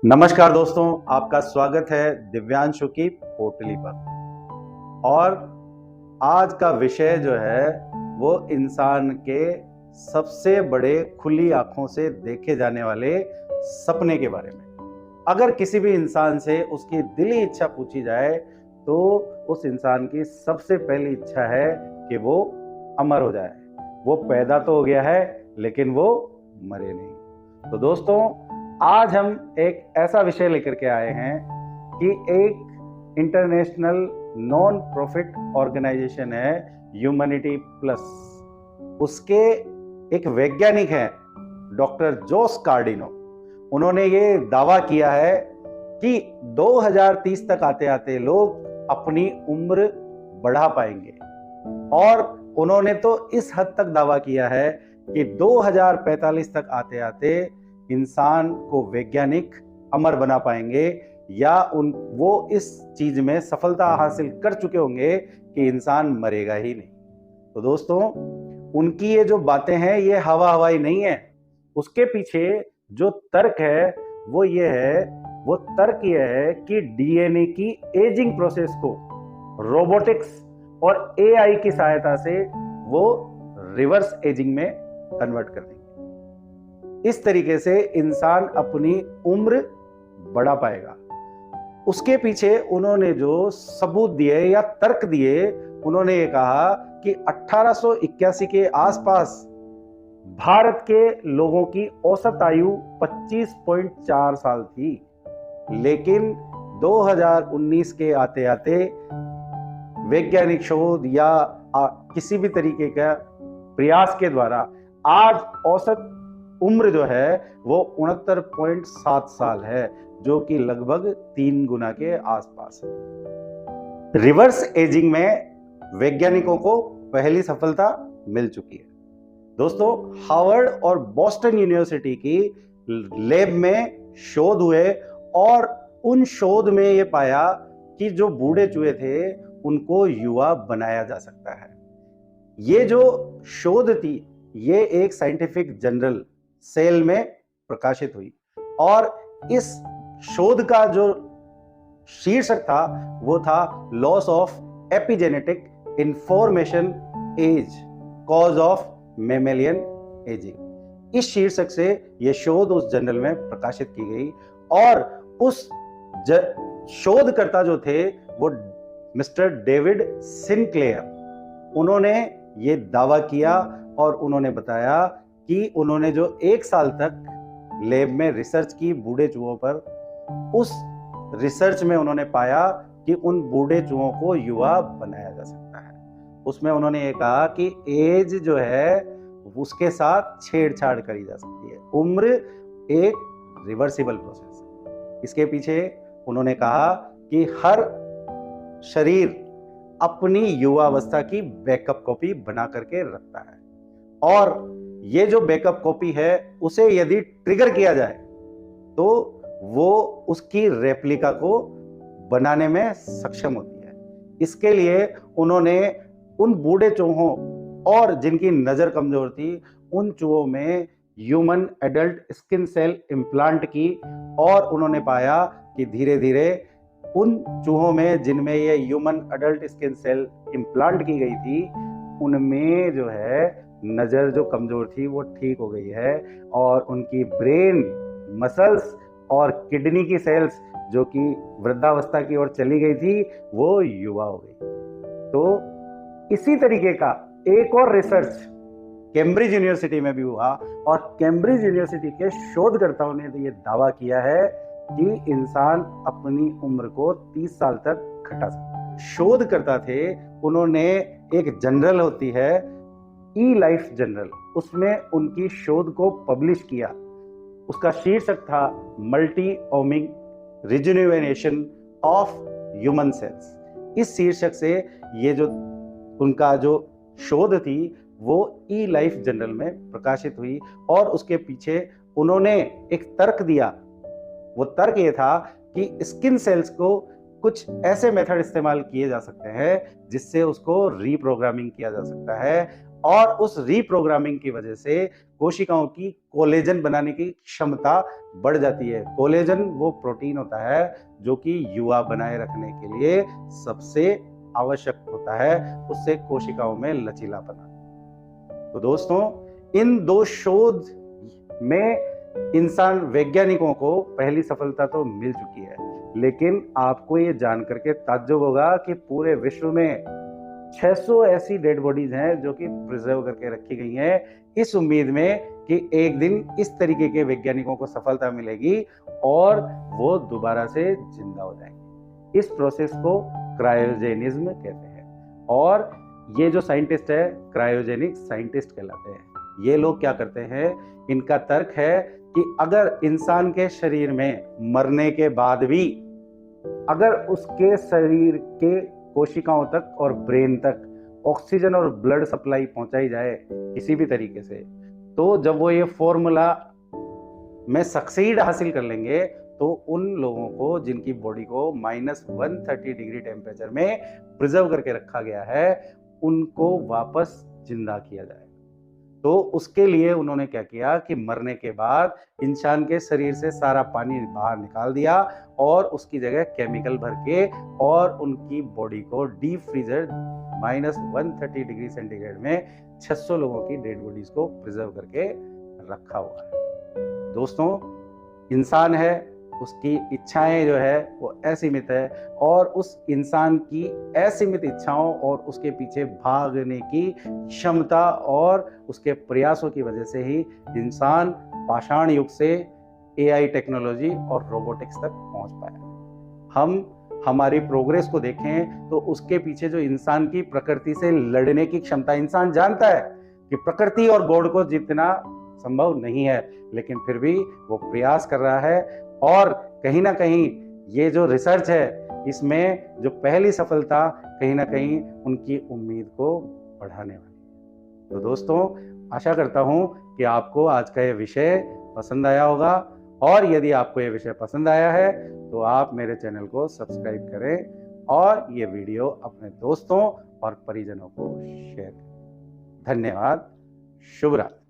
नमस्कार दोस्तों, आपका स्वागत है दिव्यांशु की पोटली पर। और आज का विषय जो है वो इंसान के सबसे बड़े खुली आंखों से देखे जाने वाले सपने के बारे में। अगर किसी भी इंसान से उसकी दिली इच्छा पूछी जाए तो उस इंसान की सबसे पहली इच्छा है कि वो अमर हो जाए। वो पैदा तो हो गया है लेकिन वो मरे नहीं। तो दोस्तों, आज हम एक ऐसा विषय लेकर के आए हैं कि एक इंटरनेशनल नॉन प्रॉफिट ऑर्गेनाइजेशन है ह्यूमैनिटी प्लस। उसके एक वैज्ञानिक हैं डॉक्टर जोस कार्डिनो। उन्होंने ये दावा किया है कि 2030 तक आते आते लोग अपनी उम्र बढ़ा पाएंगे। और उन्होंने तो इस हद तक दावा किया है कि 2045 तक आते आते इंसान को वैज्ञानिक अमर बना पाएंगे, या वो इस चीज में सफलता हासिल कर चुके होंगे कि इंसान मरेगा ही नहीं। तो दोस्तों, उनकी ये जो बातें हैं ये हवा हवाई नहीं है। उसके पीछे जो तर्क है वो तर्क ये है कि डीएनए की एजिंग प्रोसेस को रोबोटिक्स और एआई की सहायता से वो रिवर्स एजिंग में कन्वर्ट कर देंगे। इस तरीके से इंसान अपनी उम्र बढ़ा पाएगा। उसके पीछे उन्होंने जो सबूत दिए या तर्क दिए, उन्होंने ये कहा कि 1881 के आसपास भारत के लोगों की औसत आयु 25.4 साल थी, लेकिन 2019 के आते आते वैज्ञानिक शोध या किसी भी तरीके का प्रयास के द्वारा आज औसत उम्र जो है वो 69.7 साल है, जो कि लगभग 3 गुना के आसपास है। रिवर्स एजिंग में वैज्ञानिकों को पहली सफलता मिल चुकी है। दोस्तों, हार्वर्ड और बोस्टन यूनिवर्सिटी की लैब में शोध हुए और उन शोध में ये पाया कि जो बूढ़े चूहे थे उनको युवा बनाया जा सकता है। ये जो शोध थी ये एक साइंटिफिक जर्नल सेल में प्रकाशित हुई, और इस शोध का जो शीर्षक था वो था loss of epigenetic information as cause of mammalian ageing. इस शीर्षक से यह शोध उस जर्नल में प्रकाशित की गई, और उस शोधकर्ता जो थे वो मिस्टर डेविड सिनक्लेयर, उन्होंने ये दावा किया और उन्होंने बताया कि उन्होंने जो 1 साल तक लैब में रिसर्च की बूढ़े चूहों पर, उस रिसर्च में उन्होंने पाया कि उन बूढ़े चूहों को युवा बनाया जा सकता है। उसमें उन्होंने ये कहा कि एज जो है उसके साथ छेड़छाड़ करी जा सकती है। उम्र एक रिवर्सिबल प्रोसेस है। इसके पीछे उन्होंने कहा कि हर शरीर अपनी युवावस्था की बैकअप कॉपी बना करके रखता है, और ये जो बैकअप कॉपी है उसे यदि ट्रिगर किया जाए तो वो उसकी रेप्लिका को बनाने में सक्षम होती है। इसके लिए उन्होंने उन बूढ़े चूहों और जिनकी नजर कमजोर थी उन चूहों में human adult skin cell implant की, और उन्होंने पाया कि धीरे धीरे उन चूहों में जिनमें ये human adult skin cell implant की गई थी उनमें जो है नजर जो कमजोर थी वो ठीक हो गई है, और उनकी ब्रेन, मसल्स और किडनी की सेल्स जो कि वृद्धावस्था की ओर चली गई थी वो युवा हो गई। तो इसी तरीके का एक और रिसर्च कैम्ब्रिज यूनिवर्सिटी में भी हुआ, और कैम्ब्रिज यूनिवर्सिटी के शोधकर्ताओं ने ये दावा किया है कि इंसान अपनी उम्र को 30 साल तक घटा सकता है। शोधकर्ता थे, उन्होंने एक जर्नल होती है ई लाइफ जर्नल, उसमें उनकी शोध को पब्लिश किया। उसका शीर्षक था multi ohmic rejuvenation of human cells. इस शीर्षक से ये जो उनका जो शोध थी वो ई लाइफ जर्नल में प्रकाशित हुई, और उसके पीछे उन्होंने एक तर्क दिया। वो तर्क ये था कि स्किन सेल्स को कुछ ऐसे मेथड इस्तेमाल किए जा सकते हैं जिससे उसको रीप्रोग्रामिंग किया जा सकता है, और उस रीप्रोग्रामिंग की वजह से कोशिकाओं की कोलेजन बनाने की क्षमता बढ़ जाती है। कोलेजन वो प्रोटीन होता है जो कि युवा बनाए रखने के लिए सबसे आवश्यक होता है, उससे कोशिकाओं में लचीलापन आता है। तो दोस्तों, इन दो शोध में इंसान वैज्ञानिकों को पहली सफलता तो मिल चुकी है, लेकिन आपको ये जानकर के ताज्जुब होगा कि पूरे विश्व में 600 ऐसी डेड बॉडीज हैं जो कि प्रिजर्व करके रखी गई हैं, इस उम्मीद में कि एक दिन इस तरीके के वैज्ञानिकों को सफलता मिलेगी और वो दोबारा से जिंदा हो जाएंगे। इस प्रोसेस को क्रायोजेनिज्म कहते हैं और ये जो साइंटिस्ट है क्रायोजेनिक साइंटिस्ट कहलाते हैं। ये लोग क्या करते हैं, इनका तर्क है कि अगर इंसान के शरीर में मरने के बाद भी अगर उसके शरीर के कोशिकाओं तक और ब्रेन तक ऑक्सीजन और ब्लड सप्लाई पहुंचाई जाए किसी भी तरीके से, तो जब वो ये फॉर्मूला में सक्सीड हासिल कर लेंगे तो उन लोगों को जिनकी बॉडी को -130 डिग्री टेम्परेचर में प्रिजर्व करके रखा गया है, उनको वापस जिंदा किया जाए। तो उसके लिए उन्होंने क्या किया कि मरने के बाद इंसान के शरीर से सारा पानी बाहर निकाल दिया और उसकी जगह केमिकल भर के और उनकी बॉडी को डीप फ्रीजर -130 डिग्री सेंटीग्रेड में 600 लोगों की डेड बॉडीज को प्रिजर्व करके रखा हुआ है। दोस्तों, इंसान है, उसकी इच्छाएं जो है वो असीमित है और उस इंसान की असीमित इच्छाओं और उसके पीछे भागने की क्षमता और उसके प्रयासों की वजह से ही इंसान पाषाण युग से एआई टेक्नोलॉजी और रोबोटिक्स तक पहुंच पाया। हम हमारी प्रोग्रेस को देखें तो उसके पीछे जो इंसान की प्रकृति से लड़ने की क्षमता, इंसान जानता है कि प्रकृति और गॉड को जीतना संभव नहीं है, लेकिन फिर भी वो प्रयास कर रहा है और कहीं ना कहीं ये जो रिसर्च है इसमें जो पहली सफलता कहीं ना कहीं उनकी उम्मीद को बढ़ाने वाली है। तो दोस्तों, आशा करता हूं कि आपको आज का ये विषय पसंद आया होगा और यदि आपको ये विषय पसंद आया है तो आप मेरे चैनल को सब्सक्राइब करें और ये वीडियो अपने दोस्तों और परिजनों को शेयर करें। धन्यवाद। शुभ रात्रि।